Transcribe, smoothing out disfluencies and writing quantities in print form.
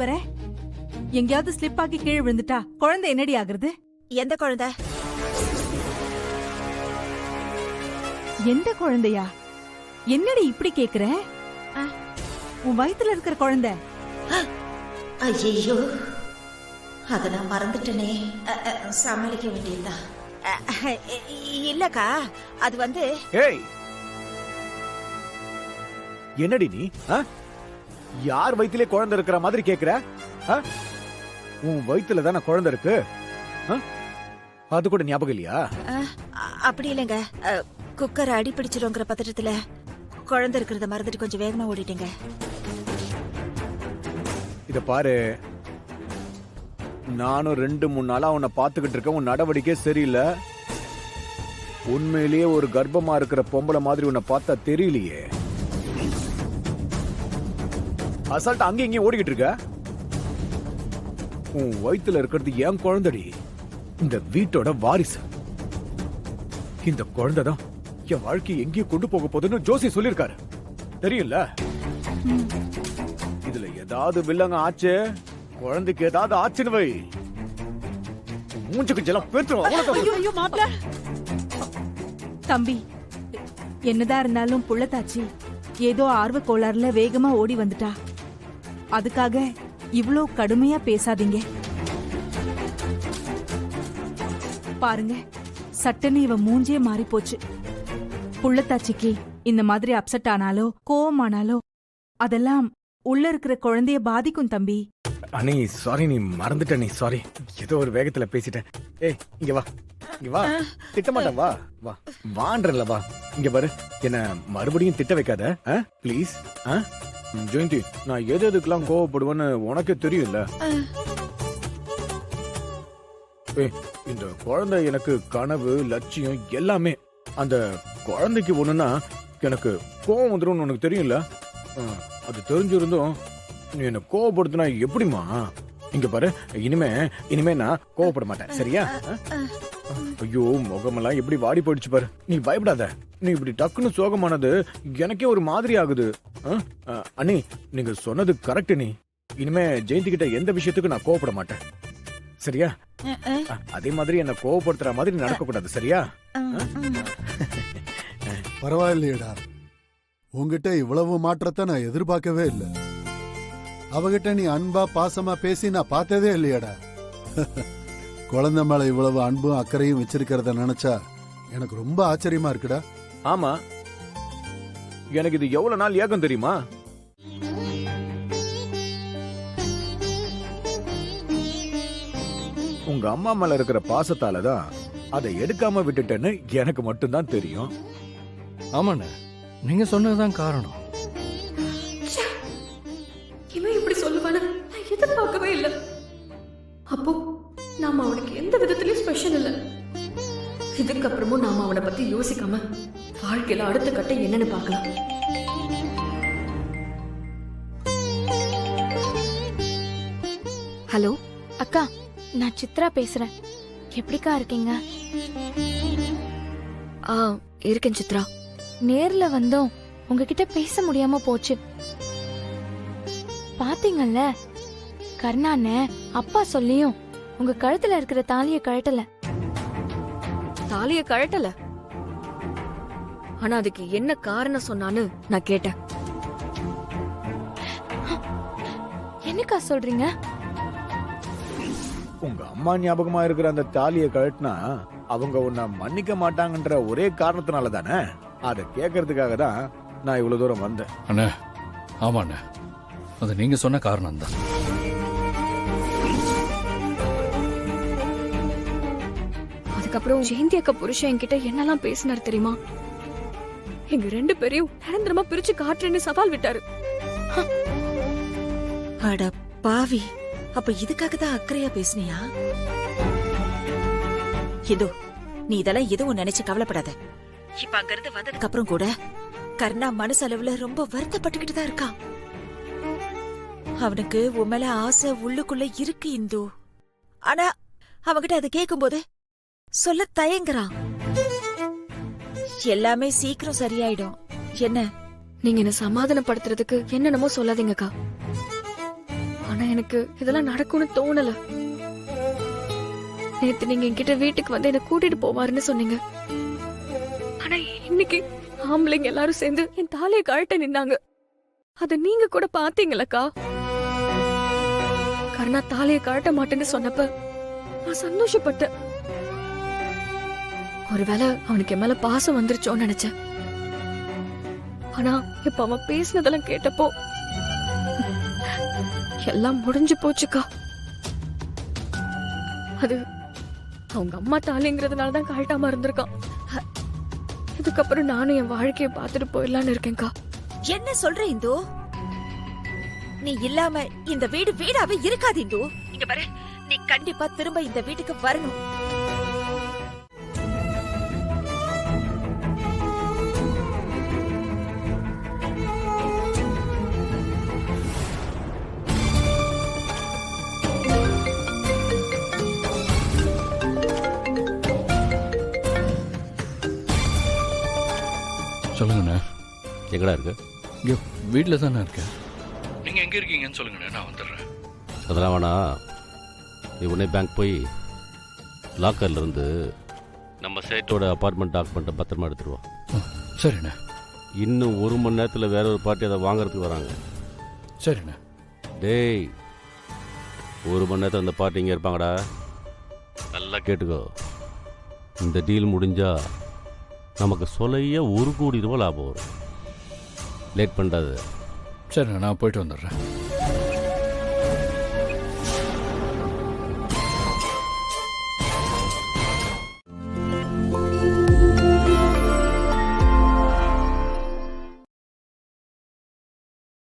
வர? எங்கயாவது ஸ்லிப் ஆகி கீழே விழுந்துட்டா குழந்தை என்னடி ஆகுறது? எந்த குழந்தை? எந்த குழந்தையா? என்னடி இப்படி கேக்குற? உன் வயித்துல இருக்கிற குழந்தை. ஐயோ, அத நான் மறந்துட்டனே. சமாளிக்க வேண்டியதுதான். இல்லக்கா, அது வந்து ஏய், என்னடி நீ? யார் வயித்திலே குழந்தை இருக்கிற மாதிரி கேக்குற? உன் வயித்துல தானே குழந்தை இருக்கு. அது கூட ஞாபகம் இல்லையா? அப்படி இல்லைங்க, குக்கர் அடி பிடிச்சிருங்கிற பதட்டத்துல குழந்தை இருக்கிறத மறந்துட்டு கொஞ்சம் வேகமா ஓடிட்டேங்க. இத பாரு, நானும் 2-3 நாளா உன்னை பாத்துக்கிட்டு இருக்கேன். உன் நடவடிக்கை சரியில்லை. உண்மையிலேயே ஒரு கர்ப்பமா இருக்கிற பொம்பளை மாதிரி உன்னை பார்த்தா தெரியலையே. அசால்ட் அங்கே இங்கே ஓடிக்கிட்டு இருக்க. உன் வயித்துல இருக்கிறது என் குழந்தைடி, இந்த வீட்டோட வாரிசு. இந்த குழந்தைதான் என் வாழ்க்கையை எங்கேயே கொண்டு போக போதுன்னு ஜோசி சொல்லிருக்காரு, தெரியல? இதுல ஏதாவது வில்லங்க ஆச்சு, குழந்தைக்கு ஏதாவது ஆச்சுன்னு வை, மூஞ்சுக்கு ஜலம் பேத்துரும். தம்பி, என்னதான் இருந்தாலும் புள்ளத்தாச்சி ஏதோ ஆர்வ கோளாறுல வேகமா ஓடி வந்துட்டா. அதுக்காக இவ்ளோ கடுமையா பேசாதீங்க. பாருங்க, சட்டுன்னு இவ மூஞ்சே மாறி போச்சு. புள்ளத்தாச்சிக்கு இந்த மாதிரி அப்செட் ஆனாலோ கோவமானாலோ அதெல்லாம் உள்ள இருக்கிற குழந்தைய பாதிக்கும் தம்பி. அண்ணி சாரி, நீ மறந்துட்ட. நீ சாரி, ஏதோ ஒரு வேகத்துல பேசிட்டேன். ஏய், இங்க வா, இங்க வா. திட்ட மாட்டேன், வா வா வான்றல, வா இங்க பாரு. என்ன மறுபடியும் திட்ட வைக்காத ப்ளீஸ். ஜெயந்தி, நான் எது எதுக்கெல்லாம் கோவப்படுவேன்னு உனக்கே தெரியும்ல. இந்த குழந்தை எனக்கு கனவு, லட்சியம் எல்லாமே. அந்த குழந்தைக்கு ஒண்ணுன்னா எனக்கு கோவம் வந்துடும் உனக்கு தெரியும்ல. அது தெரிஞ்சிருந்தும் நீ என்ன கோவப்படுத்தினா எப்படிமா? இங்க பாரு, இனிமே நான் கோவப்பட மாட்டேன், சரியா? ஐயோ, முகமெல்லாம் எப்படி வாடி போயிடுச்சு பாரு. நீ பயப்படாத. நீ இப்படி டக்குன்னு சோகமானது எனக்கே ஒரு மாதிரி ஆகுது. அண்ணி, நீங்க சொன்னது கரெக்ட். நீ இனிமே ஜெயந்தி கிட்ட எந்த விஷயத்துக்கு நான் கோவப்பட மாட்டேன், சரியா? அதே மாதிரி என்ன கோவப்படுத்துற மாதிரி நடக்க கூடாது, சரியா? பரவாயில்லையடா, உங்ககிட்ட இவ்வளவு மாற்றத்தை நான் எதிர்பார்க்கவே இல்லை. அவகிட்ட நீ அன்பா பாசமா பேசி நான் பார்த்ததே இல்லையடா. குழந்தை மேல இவ்வளவு அன்பும் அக்கறையும் வச்சிருக்கிறத நினைச்சா எனக்கு ரொம்ப ஆச்சரியமா இருக்குடா. ஆமா, எனக்கு இது எவ்வளவு நாள் ஏகம் தெரியுமா? உங்க அம்மா மேல இருக்கிற பாசத்தாலதான் அதை எடுக்காம விட்டுட்டேன்னு எனக்கு மட்டும்தான் தெரியும். ஆமாண்ணே, நீங்க சொன்னதுதான் காரணம். இவன் இப்படி சொல்லுவான நான் எதிர்பார்க்கவே இல்லை. அப்போ நாம அவனுக்கு எந்த விதத்திலயும் ஸ்பெஷல் இல்லை. இதுக்கப்புறமும் நாம அவனை பத்தி யோசிக்காம வாழ்க்கையில அடுத்த கட்டம் என்னன்னு பார்க்கலாம். ஹலோ அக்கா, நான் சித்ரா பேசுறேன். எப்படிக்கா இருக்கீங்க? இருக்கேன் சித்ரா. நேர்ல வந்தோம், உங்ககிட்ட பேச முடியாம போச்சு. பாத்தீங்கல்ல, கர்ணாண்ண அப்பா சொல்லியும் உங்க கழுத்துல இருக்கிற தாலிய கழட்டல. தாலிய கழட்டல? ஆனா அதுக்கு என்ன காரணம் சொன்னான்னு நான் கேட்டேன். என்னக்கா சொல்றீங்க? உங்க அம்மா ஞாபகமா இருக்கிற அந்த தாலியை கழட்டினா அவங்க உன்னை மன்னிக்க மாட்டாங்கன்ற ஒரே காரணத்தினால தானே. அதை கேட்கறதுக்காக தான் நான் இவ்வளவு தூரம் வந்தேன். அண்ணே, ஆமாண்ணே, அது நீங்க சொன்ன காரணம் தான். அதுக்கப்புறம் ஜெயந்தி அக்கா புருஷன் என்கிட்ட என்னெல்லாம் பேசினார் தெரியுமா? எங்க 2 பேரையும் நிரந்தரமா பிரிச்சு காட்டுறேன்னு சவால் விட்டாரு. அட பாவி, அப்ப இதுக்காக தான் அக்கறையா பேசுனியா? இதோ நீ இதெல்லாம் எதுவும் நினைச்சு கவலைப்படாத. இப்ப அங்கிருந்து வந்ததுக்கு அப்புறம் கூட கர்ணா மனசளவுல ரொம்ப வருத்தப்பட்டுக்கிட்டு தான் இருக்கான். அவனுக்கு உன் மேல ஆசை உள்ளுக்குள்ள இருக்கு இந்து. ஆனா அவகிட்ட அதை கேட்கும் போது சொல்ல தயங்குறான். எல்லாமே சீக்கிரம் சரியாயிடும். என்ன நீங்க என்ன சமாதானப்படுத்துறதுக்கு என்னென்னமோ சொல்லாதீங்கக்கா. ஆனா ஆனா எனக்கு இதெல்லாம் நடக்கும்னு தோணல. நேத்து நீங்க என்கிட்ட வீட்டுக்கு வந்து என்ன கூட்டிட்டு போவாருன்னு சொன்னீங்க. ஆனா இன்னைக்கு ஆம்பளைங்க எல்லாரும் சேர்ந்து என் தாலியை கழட்ட நின்னாங்க. அத நீங்க கூட பாத்தீங்களக்கா? கருணா தாலியை கழட்ட மாட்டேன்னு சொன்னப்ப நான் சந்தோஷப்பட்டேன். ஒருவேளை அவனுக்கு என் மேல பாசம் வந்துருச்சோன்னு நினைச்சேன். ஆனா இப்ப அவன் பேசினதெல்லாம் கேட்டப்போ எல்லாம் முடிஞ்சு போச்சுக்கா. அது அவங்க அம்மா தாலிங்கிறதுனாலதான் கழட்டாம இருந்திருக்கான். இதுக்கப்புறம் நானும் என் வாழ்க்கைய பாத்துட்டு போயிடலான்னு இருக்கேன்க்கா. என்ன சொல்ற இந்து? நீ இல்லாம இந்த வீடு வீடாவே இருக்காது இந்து. இங்க பாரு, நீ கண்டிப்பா திரும்ப இந்த வீட்டுக்கு வரணும். சொல்லுங்கண்ணே. எங்கடா இருக்கு? இங்கே வீட்டில் தானே இருக்கேன். நீங்கள் எங்கே இருக்கீங்கன்னு சொல்லுங்கண்ணே, நான் வந்துடுறேன். அதெல்லாம் வேணா, நீ உடனே பேங்க் போய் லாக்கர்ல இருந்து நம்ம சேட்டோட அப்பார்ட்மெண்ட் டாக்குமெண்ட்டை பத்திரமா எடுத்துருவோம். சரிண்ணே. இன்னும் 1 மணி நேரத்தில் வேற ஒரு பார்ட்டி அதை வாங்குறதுக்கு வராங்க. சரிண்ணே. டேய், 1 மணி நேரத்தில் அந்த பார்ட்டி இங்கே இருப்பாங்கடா. நல்லா கேட்டுக்கோ. இந்த டீல் முடிஞ்சா நமக்கு சொல்லைய 1 கோடி ரூபாய் லாபம் வரும். லேட் பண்ணாது. சரிண்ணே, நான் போயிட்டு வந்துடுறேன்.